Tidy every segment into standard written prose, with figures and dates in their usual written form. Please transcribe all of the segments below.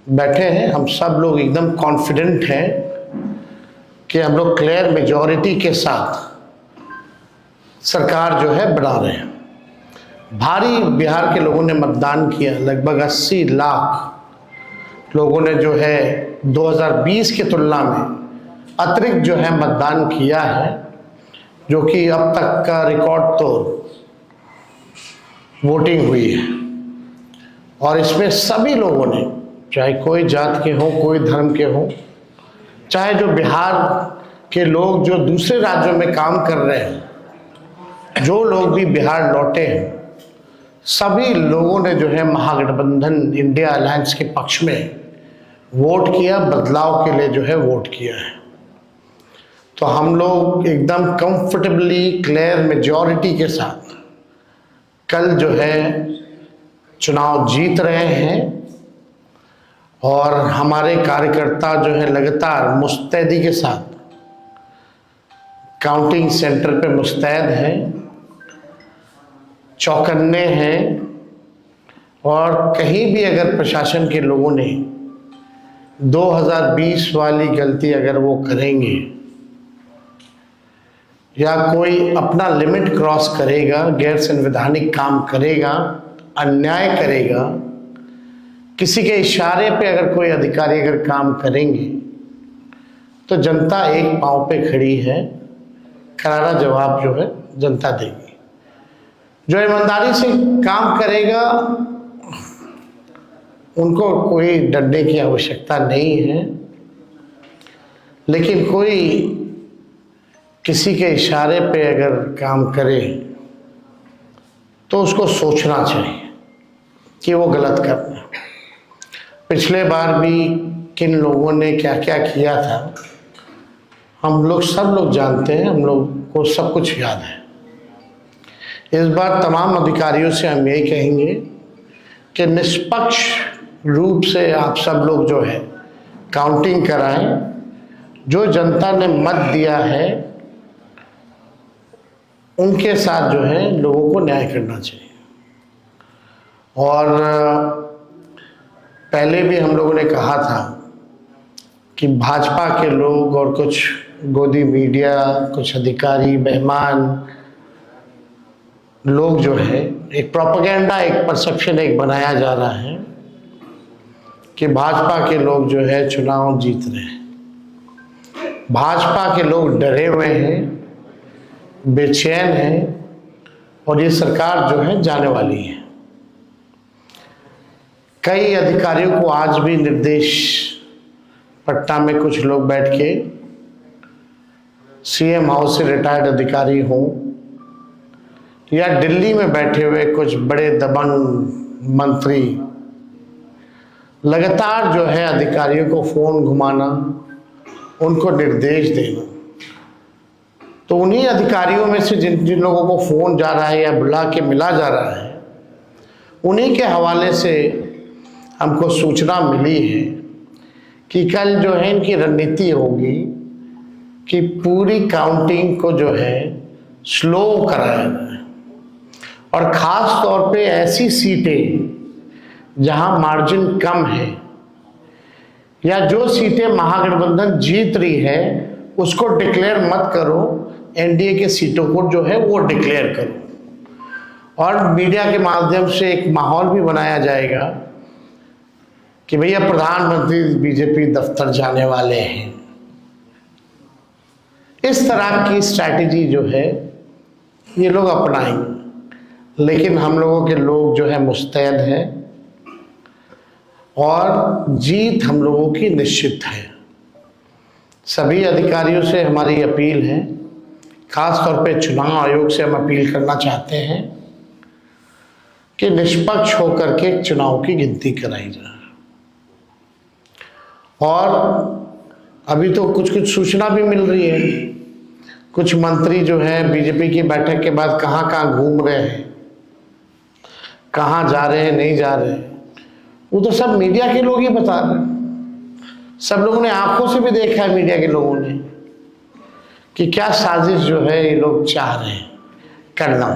बैठे हैं, हम सब लोग एकदम कॉन्फिडेंट हैं कि हम लोग क्लियर मेजॉरिटी के साथ सरकार जो है बना रहे हैं। भारी बिहार के लोगों ने मतदान किया, लगभग 80 लाख लोगों ने जो है 2020 की तुलना में अतिरिक्त जो है मतदान किया है, जो कि अब तक का रिकॉर्ड तोड़ वोटिंग हुई है। और इसमें सभी लोगों ने, चाहे कोई जात के हों, कोई धर्म के हों, चाहे जो बिहार के लोग जो दूसरे राज्यों में काम कर रहे हैं, जो लोग भी बिहार लौटे हैं, सभी लोगों ने जो है महागठबंधन इंडिया अलायंस के पक्ष में वोट किया, बदलाव के लिए जो है वोट किया है। तो हम लोग एकदम कंफर्टेबली क्लियर मेजॉरिटी के साथ कल जो है चुनाव जीत रहे हैं। और हमारे कार्यकर्ता जो है लगातार मुस्तैदी के साथ काउंटिंग सेंटर पे मुस्तैद हैं, चौकन्ने हैं। और कहीं भी अगर प्रशासन के लोगों ने 2020 वाली गलती अगर वो करेंगे या कोई अपना लिमिट क्रॉस करेगा, गैर संवैधानिक काम करेगा, अन्याय करेगा, किसी के इशारे पे अगर कोई अधिकारी अगर काम करेंगे, तो जनता एक पांव पे खड़ी है, करारा जवाब जो है जनता देगी। जो ईमानदारी से काम करेगा उनको कोई डरने की आवश्यकता नहीं है, लेकिन कोई किसी के इशारे पे अगर काम करे तो उसको सोचना चाहिए कि वो गलत कर रहे हैं। पिछले बार भी किन लोगों ने क्या क्या किया था हम लोग सब लोग जानते हैं, हम लोग को सब कुछ याद है। इस बार तमाम अधिकारियों से हम यही कहेंगे कि निष्पक्ष रूप से आप सब लोग जो है काउंटिंग कराएं। जो जनता ने मत दिया है उनके साथ जो है लोगों को न्याय करना चाहिए। और पहले भी हम लोगों ने कहा था कि भाजपा के लोग और कुछ गोदी मीडिया, कुछ अधिकारी, मेहमान लोग जो है एक प्रोपेगेंडा, एक परसेप्शन एक बनाया जा रहा है कि भाजपा के लोग जो है चुनाव जीत रहे हैं। भाजपा के लोग डरे हुए हैं, बेचैन हैं, और ये सरकार जो है जाने वाली है। कई अधिकारियों को आज भी निर्देश, पटना में कुछ लोग बैठ के सीएम हाउस से रिटायर्ड अधिकारी हों या दिल्ली में बैठे हुए कुछ बड़े दबंग मंत्री, लगातार जो है अधिकारियों को फोन घुमाना, उनको निर्देश देना। तो उन्हीं अधिकारियों में से जिन जिन लोगों को फोन जा रहा है या बुला के मिला जा रहा है, उन्हीं के हवाले से हमको सूचना मिली है कि कल जो है इनकी रणनीति होगी कि पूरी काउंटिंग को जो है स्लो कराया जाए, और ख़ास तौर पे ऐसी सीटें जहां मार्जिन कम है या जो सीटें महागठबंधन जीत रही है उसको डिक्लेयर मत करो, एनडीए के सीटों को जो है वो डिक्लेयर करो। और मीडिया के माध्यम से एक माहौल भी बनाया जाएगा कि भैया प्रधानमंत्री बीजेपी दफ्तर जाने वाले हैं। इस तरह की स्ट्रैटेजी जो है ये लोग अपनाएंगे, लेकिन हम लोगों के लोग जो है मुस्तैद हैं और जीत हम लोगों की निश्चित है। सभी अधिकारियों से हमारी अपील है, खास तौर पे चुनाव आयोग से हम अपील करना चाहते हैं कि निष्पक्ष होकर के चुनाव की गिनती कराई जाए। और अभी तो कुछ कुछ सूचना भी मिल रही है, कुछ मंत्री जो हैं बीजेपी की बैठक के बाद कहाँ कहाँ घूम रहे हैं, कहाँ जा रहे हैं, नहीं जा रहे हैं, वो तो सब मीडिया के लोग ही बता रहे हैं। सब लोगों ने आंखों से भी देखा है, मीडिया के लोगों ने, कि क्या साजिश जो है ये लोग चाह रहे हैं करना।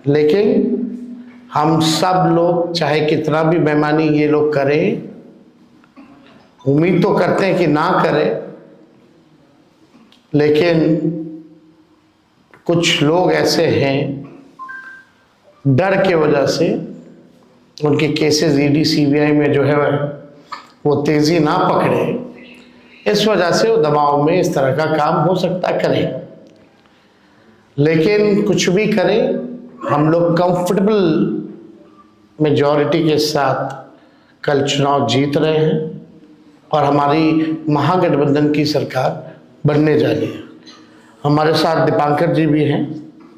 लेकिन हम सब लोग चाहे कितना भी बेईमानी ये लोग करें, उम्मीद तो करते हैं कि ना करें, लेकिन कुछ लोग ऐसे हैं डर के वजह से उनके केसेस ईडी सीबीआई में जो है वो तेजी ना पकड़े, इस वजह से वो दबाव में इस तरह का काम हो सकता है करें। लेकिन कुछ भी करें, हम लोग कंफर्टेबल मेजॉरिटी के साथ कल चुनाव जीत रहे हैं और हमारी महागठबंधन की सरकार बनने जा रही है। हमारे साथ दीपांकर जी भी हैं,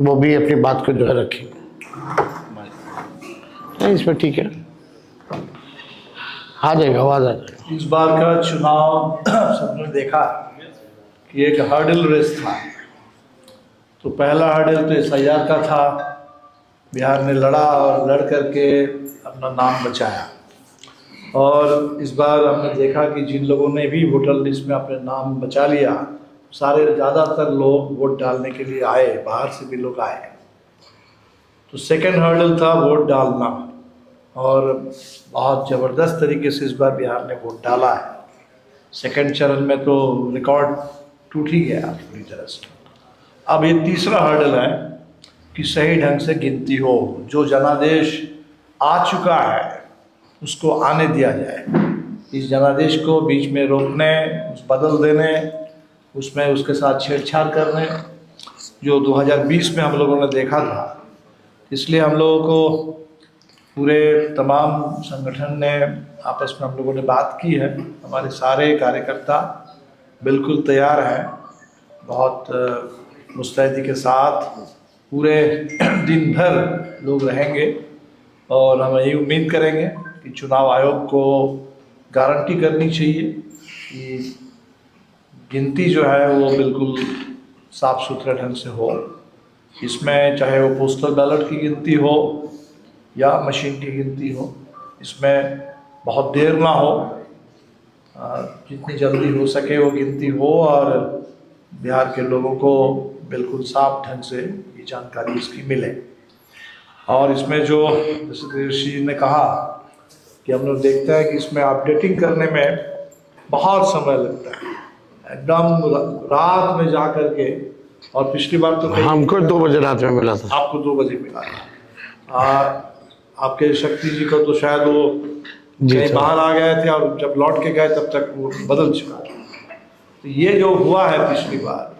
वो भी अपनी बात को जो है रखेंगे। नहीं, इसमें ठीक है, आ जाएगा, आवाज आ जाएगा। इस बार का चुनाव सबने देखा कि एक हर्डल रेस था। तो पहला हर्डल तो SIR का था, बिहार ने लड़ा और लड़ करके अपना नाम बचाया। और इस बार हमने देखा कि जिन लोगों ने भी वोटर लिस्ट में अपने नाम बचा लिया, सारे ज़्यादातर लोग वोट डालने के लिए आए, बाहर से भी लोग आए। तो सेकंड हर्डल था वोट डालना, और बहुत ज़बरदस्त तरीके से इस बार बिहार ने वोट डाला है। सेकंड चरण में तो रिकॉर्ड टूट ही गया पूरी तरह से। अब ये तीसरा हर्डल है कि सही ढंग से गिनती हो, जो जनादेश आ चुका है उसको आने दिया जाए। इस जनादेश को बीच में रोकने, बदल देने, उसमें उसके साथ छेड़छाड़ करने, जो 2020 में हम लोगों ने देखा था। इसलिए हम लोगों को पूरे तमाम संगठन ने आपस में हम लोगों ने बात की है। हमारे सारे कार्यकर्ता बिल्कुल तैयार हैं, बहुत मुस्तैदी के साथ पूरे दिन भर लोग रहेंगे। और हम यही उम्मीद करेंगे कि चुनाव आयोग को गारंटी करनी चाहिए कि गिनती जो है वो बिल्कुल साफ सुथरे ढंग से हो। इसमें चाहे वो पोस्टल बैलेट की गिनती हो या मशीन की गिनती हो, इसमें बहुत देर ना हो, जितनी जल्दी हो सके वो गिनती हो और बिहार के लोगों को बिल्कुल साफ ढंग से ये जानकारी इसकी मिले। और इसमें जो जैसे ऋषि ने कहा कि हम लोग देखते हैं कि इसमें अपडेटिंग करने में बहुत समय लगता है, एकदम रात में जा करके। और पिछली बार तो हमको 2 बजे रात में मिला था, आपको 2 बजे मिला था। आपके शक्ति जी को तो शायद वो कहीं बाहर आ गए थे और जब लौट के गए तब तक वो बदल चुका था। तो ये जो हुआ है पिछली बार,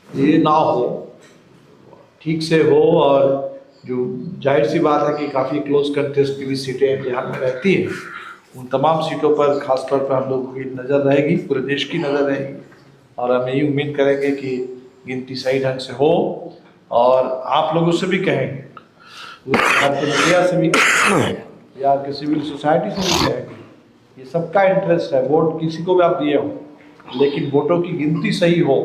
ये ना हो, ठीक से हो। और जो जाहिर सी बात है कि काफ़ी क्लोज कंटेस्ट की भी सीटें बिहार में रहती हैं, उन तमाम सीटों पर खासतौर पर हम लोगों की नज़र रहेगी, पूरे देश की नज़र रहेगी। और हम यही उम्मीद करेंगे कि गिनती सही ढंग से हो। और आप लोगों से भी कहेंगे, आपके मीडिया से भी कहेंगे या कि सिविल सोसाइटी से भी कहेंगे, ये सबका इंटरेस्ट है। वोट किसी को भी आप दिए हो, लेकिन वोटों की गिनती सही हो,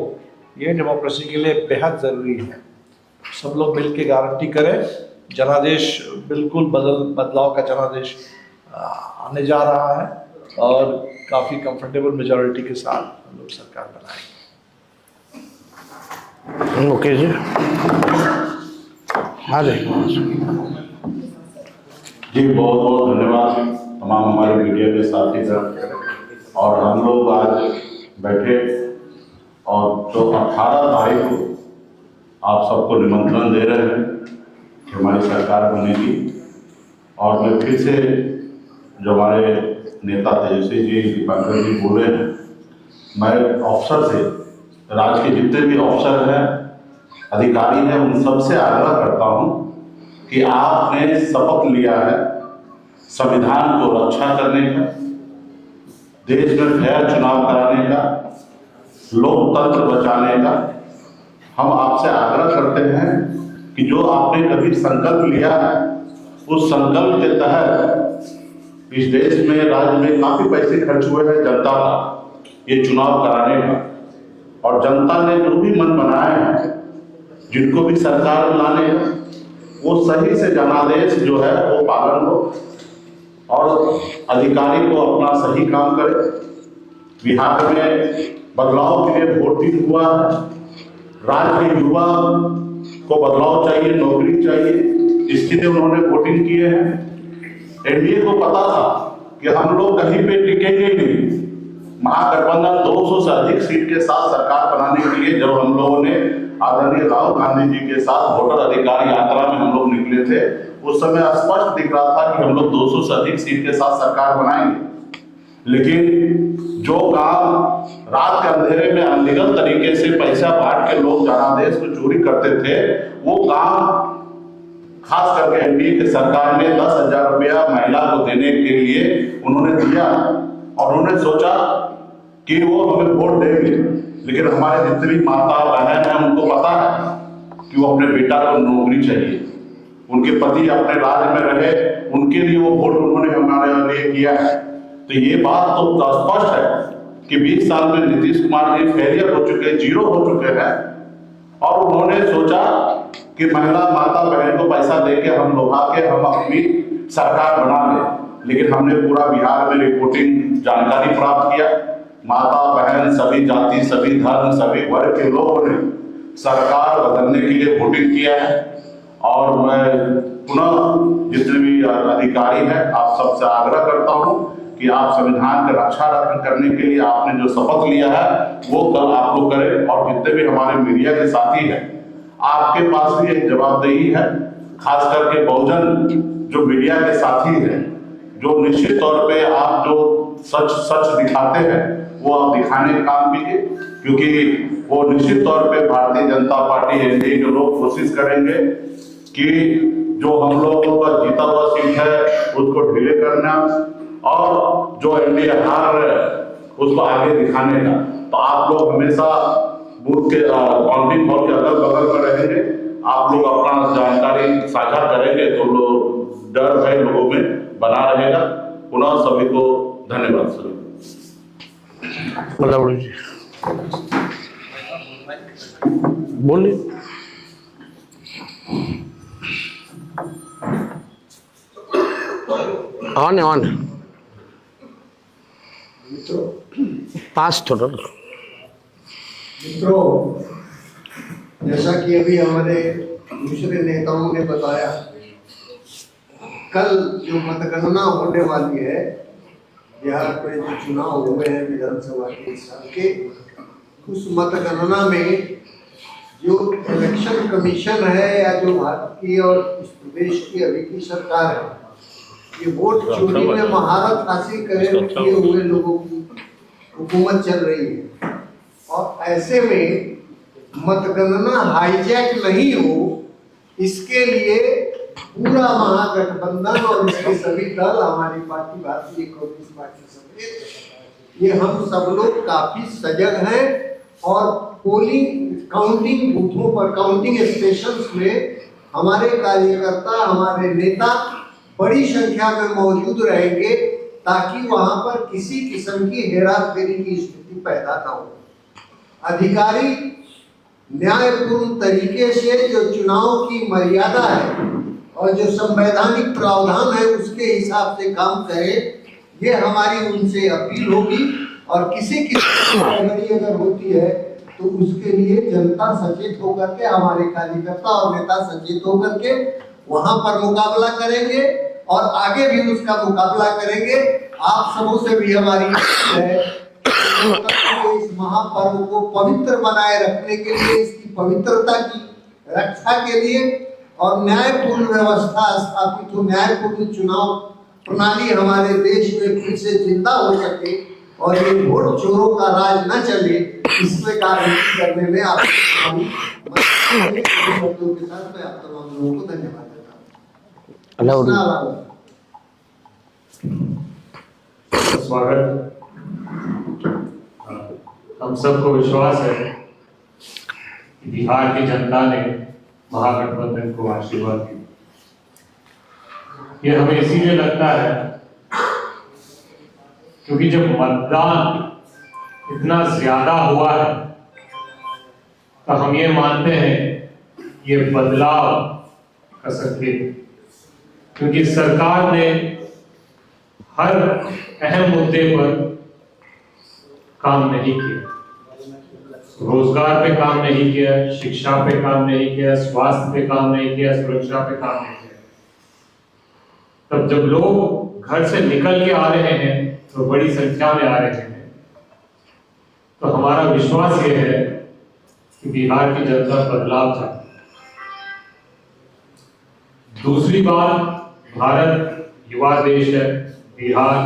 ये डेमोक्रेसी के लिए बेहद ज़रूरी है। सब लोग मिल के गारंटी करें। जनादेश बिल्कुल बदलाव का जनादेश आने जा रहा है और काफ़ी कंफर्टेबल मेजॉरिटी के साथ हम लोग सरकार बनाएंगे। ओके जी, हाँ जी जी, बहुत बहुत धन्यवाद तमाम हमारे मीडिया के साथी। और हम लोग आज बैठे और जो 18 तारीख को आप सबको निमंत्रण दे रहे हैं कि हमारी सरकार बनेगी। और मैं फिर से जो हमारे नेता तेजस्वी जी, दीपांकर जी बोले हैं, मैं अफसर से, राज्य के जितने भी अफसर हैं, अधिकारी हैं, उन सबसे आग्रह करता हूं कि आपने शपथ लिया है संविधान को रक्षा करने का, देश में फेयर चुनाव कराने का, लोकतंत्र बचाने का। हम आपसे आग्रह करते हैं कि जो आपने कभी संकल्प लिया है, उस संकल्प के तहत इस देश में, राज्य में काफी पैसे खर्च हुए हैं जनता का ये चुनाव कराने का। और जनता ने जो भी मन बनाए हैं, जिनको भी सरकार में लाने हैं, वो सही से जनादेश जो है वो पालन हो और अधिकारी को अपना सही काम करे। बिहार में बदलाव के लिए वोटिंग हुआ है, राज्य के युवा को बदलाव चाहिए, नौकरी चाहिए, इसके लिए उन्होंने वोटिंग किए हैं। एनडीए को पता था कि हम लोग कहीं पे टिकेंगे ही नहीं, महागठबंधन 200 से अधिक सीट के साथ सरकार बनाने के लिए जब हम लोगों ने आदरणीय राहुल गांधी जी के साथ वोटर अधिकार यात्रा में हम लोग निकले थे, उस समय स्पष्ट दिख रहा था कि हम लोग 200 से अधिक सीट के साथ सरकार बनाएंगे। लेकिन जो काम रात के अंधेरे में अनलीगल तरीके से पैसा बांट के लोग जनादेश को चोरी करते थे, वो काम खास करके एनडीए की सरकार ने 10,000 रुपया महिला को देने के लिए उन्होंने दिया और उन्होंने सोचा कि वो हमें वोट देंगे। लेकिन हमारे जितने भी माता बहन हैं उनको पता है कि वो अपने बेटा को नौकरी चाहिए, उनके पति अपने राज्य में रहे, उनके लिए वो वोट उन्होंने हमारे लिए किया है। तो ये बात तो स्पष्ट है कि 20 साल में नीतीश कुमार जी फेलियर हो चुके, जीरो हो चुके हैं और उन्होंने सोचा कि महिला माता बहन को पैसा देके हम लोहा के हम अपनी सरकार बना लें। लेकिन हमने पूरा बिहार में रिपोर्टिंग जानकारी प्राप्त किया, माता बहन सभी जाति सभी धर्म सभी वर्ग के लोगों ने सरकार बदलने के लिए वोटिंग किया है। और मैं पुनः जितने भी अधिकारी हैं आप सबसे आग्रह करता हूं कि आप संविधान की रक्षा करने के लिए आपने जो शपथ लिया है वो कल आप लोग करें। और जितने भी हमारे मीडिया के साथी हैं आपके पास भी एक जवाबदेही है, खास करके बहुजन जो मीडिया के साथी हैं, जो निश्चित तौर पे आप जो सच दिखाते हैं वो आप दिखाने का काम कीजिए, क्योंकि वो निश्चित तौर पे भारतीय जनता पार्टी एनडीए के लोग कोशिश करेंगे कि जो हम लोगों का जीता हुआ सीट है उसको ढीले करना और जो एनडीए हार रहे उसको आगे दिखाने का। तो आप लोग हमेशा बूथ के काउंटिंग हॉल के अगल बगल में रहेंगे, आप लोग अपना जानकारी साझा करेंगे तो लोग डर भय लोगों में बना रहेगा। पुनः सभी को धन्यवाद सर। जी बोलिए। ऑन पास थोड़ा मित्रों, जैसा कि अभी हमारे दूसरे नेताओं ने बताया, कल जो मतगणना होने वाली है, बिहार में जो चुनाव हुए हैं विधानसभा के इस साल के, उस मतगणना में जो इलेक्शन कमीशन है या जो भारत की और इस प्रदेश की अभी की सरकार है, ये वोट चोरी में महारत हासिल किए हुए लोगों की हुकूमत चल रही है। और ऐसे में मतगणना हाईजैक नहीं हो, इसके लिए पूरा महागठबंधन और इसके सभी दल, हमारी पार्टी भारतीय कम्युनिस्ट पार्टी समेत, ये हम सब लोग काफी सजग हैं और पोलिंग काउंटिंग बूथों पर, काउंटिंग स्टेशंस में हमारे कार्यकर्ता, हमारे नेता बड़ी संख्या में मौजूद रहेंगे ताकि वहां पर किसी किस्म की हेराफेरी की स्थिति पैदा न हो। अधिकारी न्यायपूर्ण तरीके से जो चुनाव की मर्यादा है और जो संवैधानिक प्रावधान है उसके हिसाब से काम करें, ये हमारी उनसे अपील होगी। और किसी की गड़बड़ी अगर होती है तो उसके लिए जनता सचेत होकर के, हमारे कार्यकर्ता और नेता सचेत होकर के वहां पर मुकाबला करेंगे और आगे भी उसका मुकाबला करेंगे। आप सबों से भी हमारी है इस महापर्व को पवित्र बनाए रखने के लिए, इसकी पवित्रता की रक्षा के लिए और न्यायपूर्ण व्यवस्था स्थापित हो, न्यायपूर्ण चुनाव प्रणाली हमारे देश में फिर से जिंदा हो सके और ये वोट चोरों का राज न चले, इसमें गारंटी करने में आप शब्दों के साथ मैं आप तमाम लोगों को धन्यवाद देता हूँ। स्वागत। हम सबको विश्वास है कि बिहार की जनता ने महागठबंधन को आशीर्वाद दिया। ये हमें इसीलिए लगता है क्योंकि जब मतदान इतना ज्यादा हुआ है तो हम ये मानते हैं ये बदलाव का संकेत, क्योंकि सरकार ने हर अहम मुद्दे पर काम नहीं किया, रोजगार पे काम नहीं किया, शिक्षा पे काम नहीं किया, स्वास्थ्य पे काम नहीं किया, सुरक्षा पे काम नहीं किया। तब जब लोग घर से निकल के आ रहे हैं तो बड़ी संख्या में आ रहे हैं तो हमारा विश्वास ये है कि बिहार की जनता बदलाव चाहती है। दूसरी बात, भारत युवा देश है, बिहार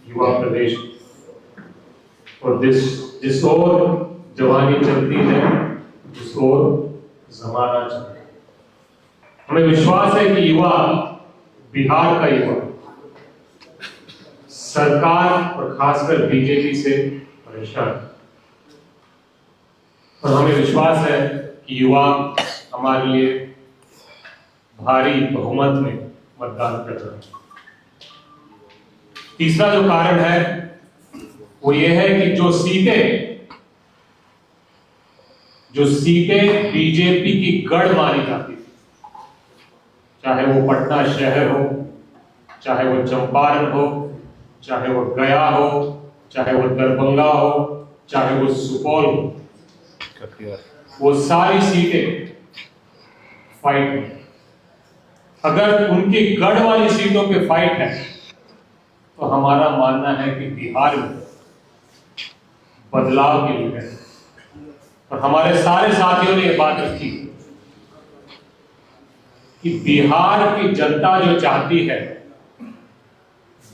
युवा प्रदेश, और जिस ओर जवानी चलती है उस ओर जमाना चलता है। हमें विश्वास है कि युवा, बिहार का युवा सरकार और खासकर बीजेपी से परेशान है, और हमें विश्वास है कि युवा हमारे लिए भारी बहुमत में मतदान कर रहे हैं। तीसरा जो कारण है वो ये है कि जो सीटें बीजेपी की गढ़ मानी जाती थी, चाहे वो पटना शहर हो, चाहे वो चंपारण हो, चाहे वो गया हो, चाहे वो दरभंगा हो, चाहे वो सुपौल हो, वो सारी सीटें फाइट में। अगर उनकी गढ़ वाली सीटों पे फाइट है तो हमारा मानना है कि बिहार में बदलाव की लिए है, और हमारे सारे साथियों ने ये बात रखी कि बिहार की जनता जो चाहती है,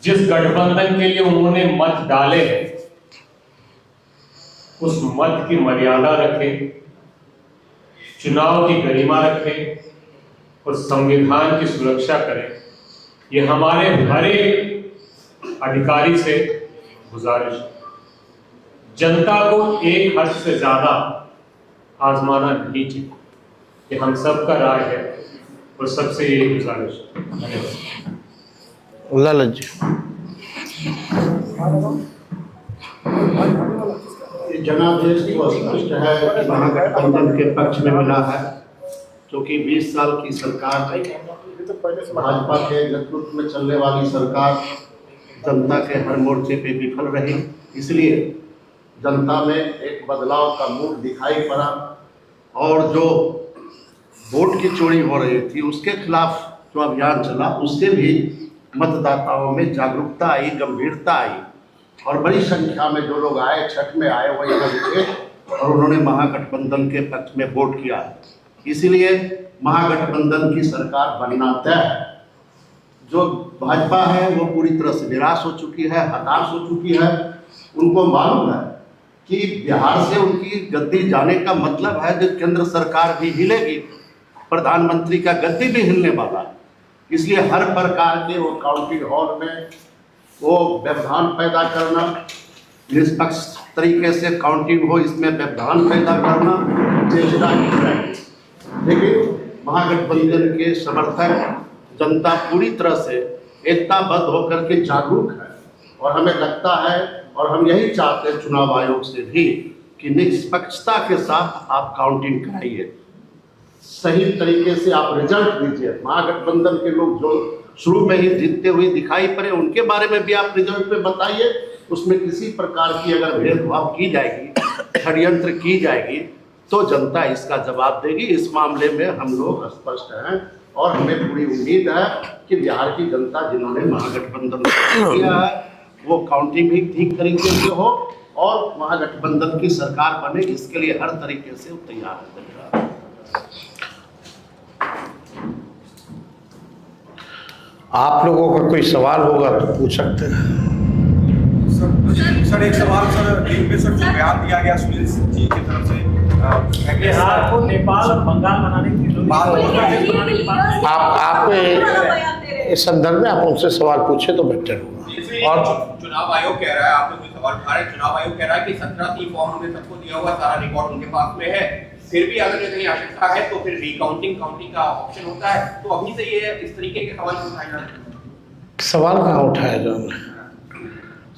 जिस गठबंधन के लिए उन्होंने मत डाले हैं, उस मत की मर्यादा रखें, चुनाव की गरिमा रखें और संविधान की सुरक्षा करें। ये हमारे हर एक अधिकारी से गुजारिश है। जनता को एक हद से ज्यादा आजमाना नहीं चाहिए, ये हम सबका राय है और सबसे ये गुजारिश है। ललित जी। जनादेश को स्पष्ट है कि महागठबंधन के पक्ष में मिला है, क्योंकि 20 साल की सरकार भाजपा के नेतृत्व में चलने वाली सरकार जनता के हर मोर्चे पे विफल रही। इसलिए जनता में एक बदलाव का मूड दिखाई पड़ा, और जो वोट की चोरी हो रही थी उसके खिलाफ जो अभियान चला, उससे भी मतदाताओं में जागरूकता आई, गंभीरता आई, और बड़ी संख्या में जो लोग आए, छठ में आए, वो यहाँ रुके और उन्होंने महागठबंधन के पक्ष में वोट किया। इसीलिए महागठबंधन की सरकार बनना तय है। जो भाजपा है वो पूरी तरह से निराश हो चुकी है, हताश हो चुकी है। उनको मालूम है कि बिहार से उनकी गद्दी जाने का मतलब है कि केंद्र सरकार भी हिलेगी, प्रधानमंत्री का गद्दी भी हिलने वाला है। इसलिए हर प्रकार के वो काउंटिंग हॉल में वो व्यवधान पैदा करना, निष्पक्ष तरीके से काउंटिंग हो, इसमें व्यवधान पैदा करना चेष्टा की जाएगी। लेकिन महागठबंधन के समर्थक, जनता पूरी तरह से एकताबद्ध होकर के जागरूक है, और हमें लगता है और हम यही चाहते हैं चुनाव आयोग से भी कि निष्पक्षता के साथ आप काउंटिंग कराइए, सही तरीके से आप रिजल्ट दीजिए। महागठबंधन के लोग जो शुरू में ही जीतते हुए दिखाई पड़े, उनके बारे में भी आप रिजल्ट में बताइए। उसमें किसी प्रकार की अगर भेदभाव की जाएगी, षड्यंत्र की जाएगी, तो जनता इसका जवाब देगी। इस मामले में हम लोग स्पष्ट हैं, और हमें पूरी उम्मीद है कि बिहार की जनता जिन्होंने महागठबंधन किया है वो काउंटिंग भी ठीक तरीके से हो और महागठबंधन की सरकार बने, इसके लिए हर तरीके से तैयार है। आप लोगों का कोई सवाल होगा तो पूछ सकते हैं। सर एक सवाल सर, लीग में सर जो बयान दिया गया सुनील जी की तरफ से बिहार को नेपाल और बंगाल बनाने की आप इस संदर्भ में आप उनसे सवाल पूछे तो बेहतर होगा। और चुनाव आयोग कह रहा है, आप लोग सवाल उठा रहे हैं, चुनाव आयोग कह रहा है कि 17 फॉर्म हमने सबको दिया हुआ, सारा रिकॉर्ड उनके पास में है, फिर भी अगर कहीं आवश्यकता है तो फिर रिकाउंटिंग का ऑप्शन होता है। तो अभी से ये इस तरीके के सवाल उठाए जा रहे हैं। सवाल कहाँ उठाया जा रहा है?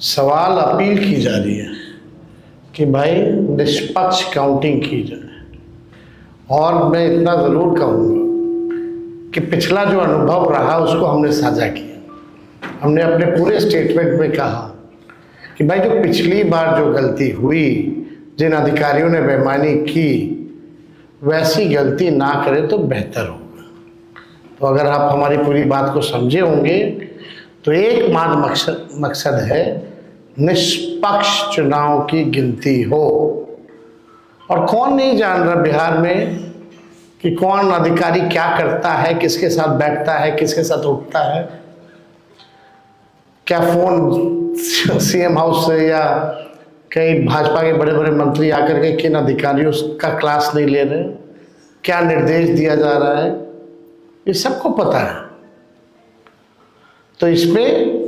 सवाल अपील की जा रही है कि भाई निष्पक्ष काउंटिंग की जाए। और मैं इतना ज़रूर कहूँगा कि पिछला जो अनुभव रहा उसको हमने साझा किया। हमने अपने पूरे स्टेटमेंट में कहा कि भाई जो पिछली बार जो गलती हुई, जिन अधिकारियों ने बेईमानी की, वैसी गलती ना करें तो बेहतर होगा। तो अगर आप हमारी पूरी बात को समझे होंगे तो एक मकसद है निष्पक्ष चुनाव की गिनती हो। और कौन नहीं जान रहा बिहार में कि कौन अधिकारी क्या करता है, किसके साथ बैठता है, किसके साथ उठता है। क्या फोन सीएम हाउस से या कई भाजपा के बड़े बड़े मंत्री आकर के किन अधिकारियों का क्लास नहीं ले रहे, क्या निर्देश दिया जा रहा है, ये सबको पता है। तो इसमें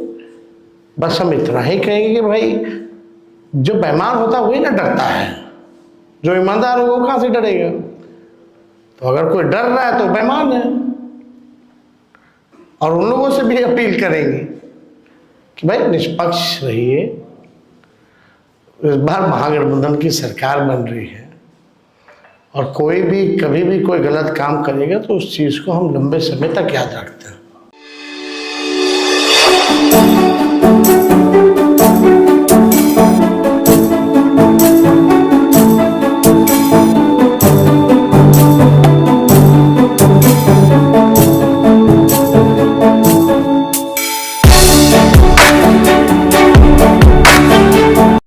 बस हम इतना ही कहेंगे कि भाई जो बेईमान होता है वही ना डरता है, जो ईमानदार होगा वो कहाँ से डरेगा। तो अगर कोई डर रहा है तो बेईमान है। और उन लोगों से भी अपील करेंगे कि भाई निष्पक्ष रहिए। इस बार महागठबंधन की सरकार बन रही है और कोई भी कभी भी कोई गलत काम करेगा तो उस चीज़ को हम लंबे समय तक याद रखते हैं।